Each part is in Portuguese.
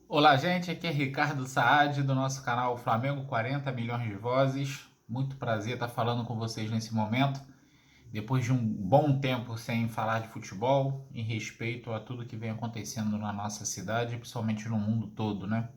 Olá, gente. Aqui é Ricardo Saad do nosso canal Flamengo 40 milhões de vozes. Muito prazer estar falando com vocês nesse momento, depois de um bom tempo sem falar de futebol, em respeito a tudo que vem acontecendo na nossa cidade, principalmente no mundo todo, né?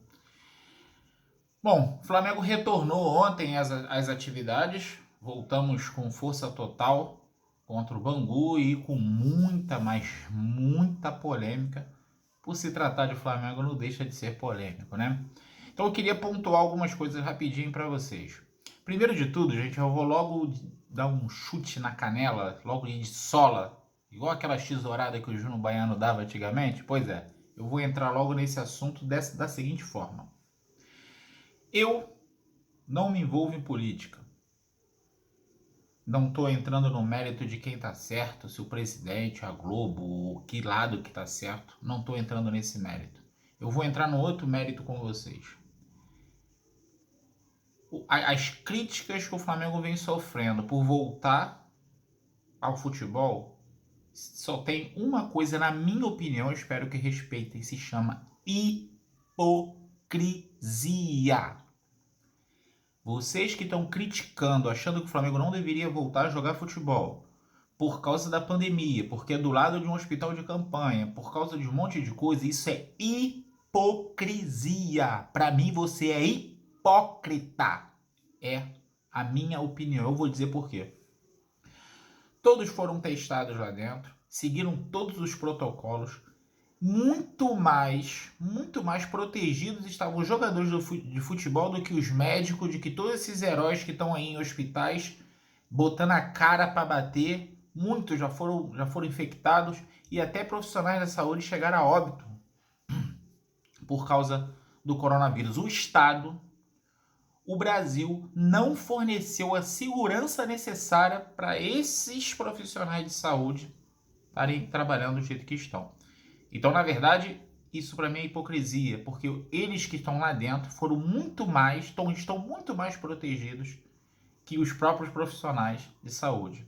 Bom, o Flamengo retornou ontem às atividades, voltamos com força total contra o Bangu e com muita, mas muita polêmica. Por se tratar de Flamengo, não deixa de ser polêmico, né? Então eu queria pontuar algumas coisas rapidinho para vocês. Primeiro de tudo, gente, eu vou logo dar um chute na canela, logo de sola, igual aquela tesourada que o Júnior Baiano dava antigamente. Pois é, eu vou entrar logo nesse assunto da seguinte forma. Eu não me envolvo em política. Não estou entrando no mérito de quem está certo, se o presidente, a Globo, que lado que está certo. Não estou entrando nesse mérito. Eu vou entrar no outro mérito com vocês. As críticas que o Flamengo vem sofrendo por voltar ao futebol só tem uma coisa, na minha opinião, eu espero que respeitem, se chama hipocrisia. Vocês que estão criticando, achando que o Flamengo não deveria voltar a jogar futebol por causa da pandemia, porque é do lado de um hospital de campanha, por causa de um monte de coisa, isso é hipocrisia. Para mim, você é hipócrita. É a minha opinião. Eu vou dizer por quê. Todos foram testados lá dentro, seguiram todos os protocolos. Muito mais protegidos estavam os jogadores de futebol do que os médicos, de que todos esses heróis que estão aí em hospitais botando a cara para bater. Muitos já foram infectados e até profissionais da saúde chegaram a óbito por causa do coronavírus. O Brasil não forneceu a segurança necessária para esses profissionais de saúde estarem trabalhando do jeito que estão. Então, na verdade, isso para mim é hipocrisia, porque eles que estão lá dentro estão muito mais protegidos que os próprios profissionais de saúde.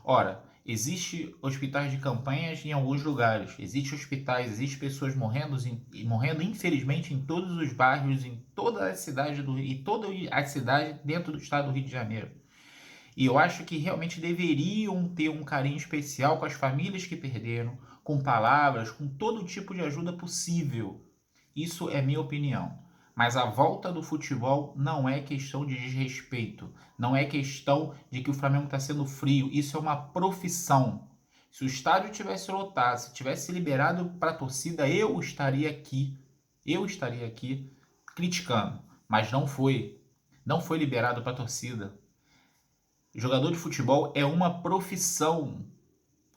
Ora, existe hospitais de campanhas em alguns lugares, existe hospitais, existe pessoas morrendo infelizmente em todos os bairros, em toda a cidade toda a cidade dentro do estado do Rio de Janeiro. E eu acho que realmente deveriam ter um carinho especial com as famílias que perderam, com palavras, com todo tipo de ajuda possível. Isso é minha opinião. Mas a volta do futebol não é questão de desrespeito. Não é questão de que o Flamengo está sendo frio. Isso é uma profissão. Se o estádio tivesse lotado, se tivesse liberado para a torcida, eu estaria aqui. Eu estaria aqui criticando. Mas não foi. Não foi liberado para a torcida. Jogador de futebol é uma profissão.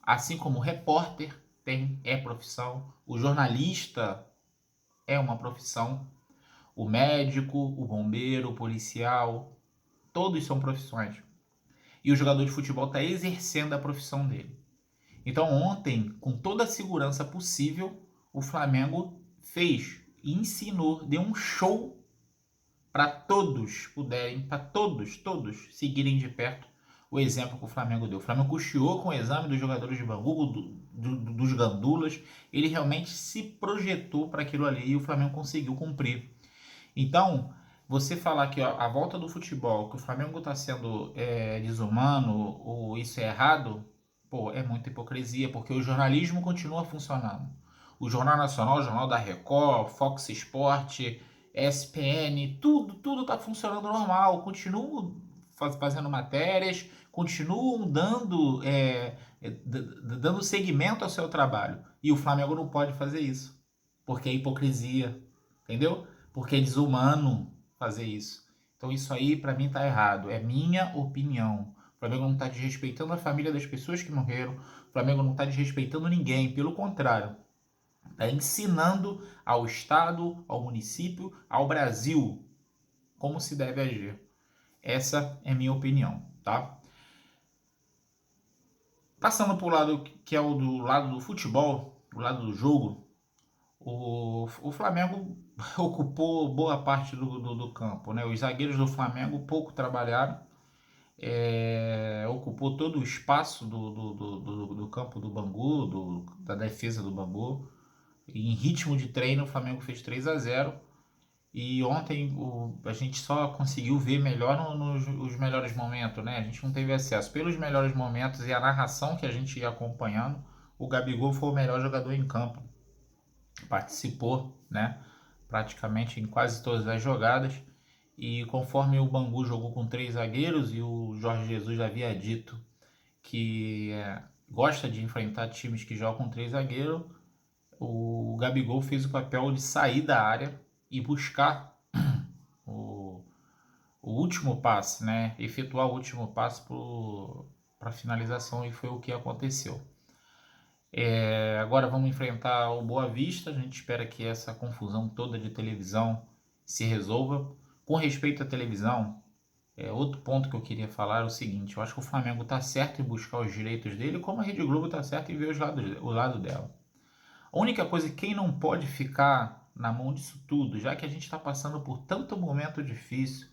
Assim como o repórter é profissão. O jornalista é uma profissão. O médico, o bombeiro, o policial, todos são profissões. E o jogador de futebol está exercendo a profissão dele. Então ontem, com toda a segurança possível, o Flamengo fez e ensinou, deu um show para todos seguirem de perto o exemplo que o Flamengo deu. O Flamengo cocheou com o exame dos jogadores de Bangu, dos gandulas. Ele realmente se projetou para aquilo ali e o Flamengo conseguiu cumprir. Então, você falar que a volta do futebol, que o Flamengo está sendo desumano ou isso é errado, pô, é muita hipocrisia, porque o jornalismo continua funcionando. O Jornal Nacional, o Jornal da Record, Fox Sport, ESPN, tudo está funcionando normal. Continuam fazendo matérias, continuam dando segmento ao seu trabalho. E o Flamengo não pode fazer isso, porque é hipocrisia, entendeu? Porque é desumano fazer isso. Então isso aí para mim tá errado, é minha opinião. O Flamengo não está desrespeitando a família das pessoas que morreram, o Flamengo não está desrespeitando ninguém, pelo contrário, está ensinando ao Estado, ao município, ao Brasil como se deve agir. Essa é minha opinião, tá? Passando para o lado que é o do lado do futebol, o lado do jogo, o Flamengo ocupou boa parte do campo, né? Os zagueiros do Flamengo pouco trabalharam, ocupou todo o espaço do campo do Bangu, da defesa do Bangu. em ritmo de treino, o Flamengo fez 3-0. E ontem a gente só conseguiu ver melhor nos os melhores momentos, né? A gente não teve acesso. Pelos melhores momentos e a narração que a gente ia acompanhando, o Gabigol foi o melhor jogador em campo. Participou, né? Praticamente em quase todas as jogadas. E conforme o Bangu jogou com 3 zagueiros e o Jorge Jesus havia dito que gosta de enfrentar times que jogam com 3 zagueiros, o Gabigol fez o papel de sair da área e buscar o, o último passe, né? Efetuar o último passe para finalização, e foi o que aconteceu. Agora vamos enfrentar o Boa Vista. A gente espera que essa confusão toda de televisão se resolva. Com respeito à televisão, outro ponto que eu queria falar é o seguinte: eu acho que o Flamengo está certo em buscar os direitos dele, como a Rede Globo está certo em ver o lado dela. A única coisa, quem não pode ficar na mão disso tudo, já que a gente está passando por tanto momento difícil,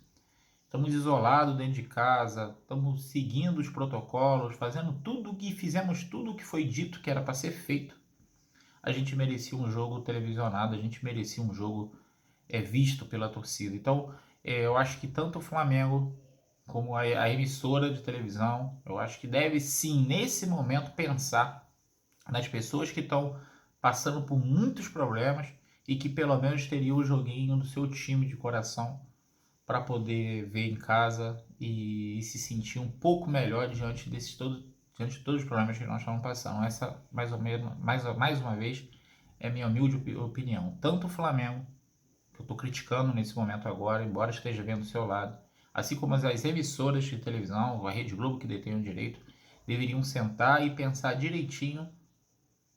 estamos isolados dentro de casa, estamos seguindo os protocolos, fazendo tudo o que fizemos, tudo o que foi dito que era para ser feito. A gente merecia um jogo televisionado, a gente merecia um jogo visto pela torcida. Então, eu acho que tanto o Flamengo como a emissora de televisão, eu acho que deve sim, nesse momento, pensar nas pessoas que estão passando por muitos problemas e que pelo menos teriam o joguinho do seu time de coração para poder ver em casa e se sentir um pouco melhor diante de todos os problemas que nós estamos passando. Essa, mais ou menos, mais uma vez, é minha humilde opinião. Tanto o Flamengo, que eu estou criticando nesse momento agora, embora esteja vendo do seu lado, assim como as emissoras de televisão, a Rede Globo, que detém o direito, deveriam sentar e pensar direitinho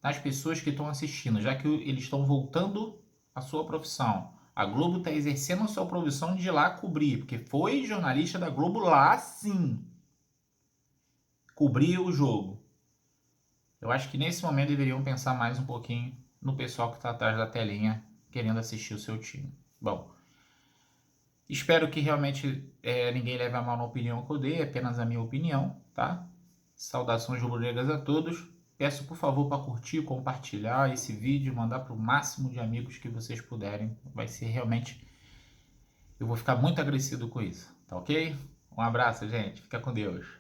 nas pessoas que estão assistindo, já que eles estão voltando à sua profissão. A Globo está exercendo a sua profissão de ir lá cobrir, porque foi jornalista da Globo lá sim cobrir o jogo. Eu acho que nesse momento deveriam pensar mais um pouquinho no pessoal que está atrás da telinha querendo assistir o seu time. Bom, espero que realmente ninguém leve a mal na opinião que eu dei, é apenas a minha opinião, tá? Saudações rubro-negras a todos. Peço por favor para curtir, compartilhar esse vídeo, mandar para o máximo de amigos que vocês puderem. Vai ser realmente. Eu vou ficar muito agradecido com isso, tá ok? Um abraço, gente. Fica com Deus.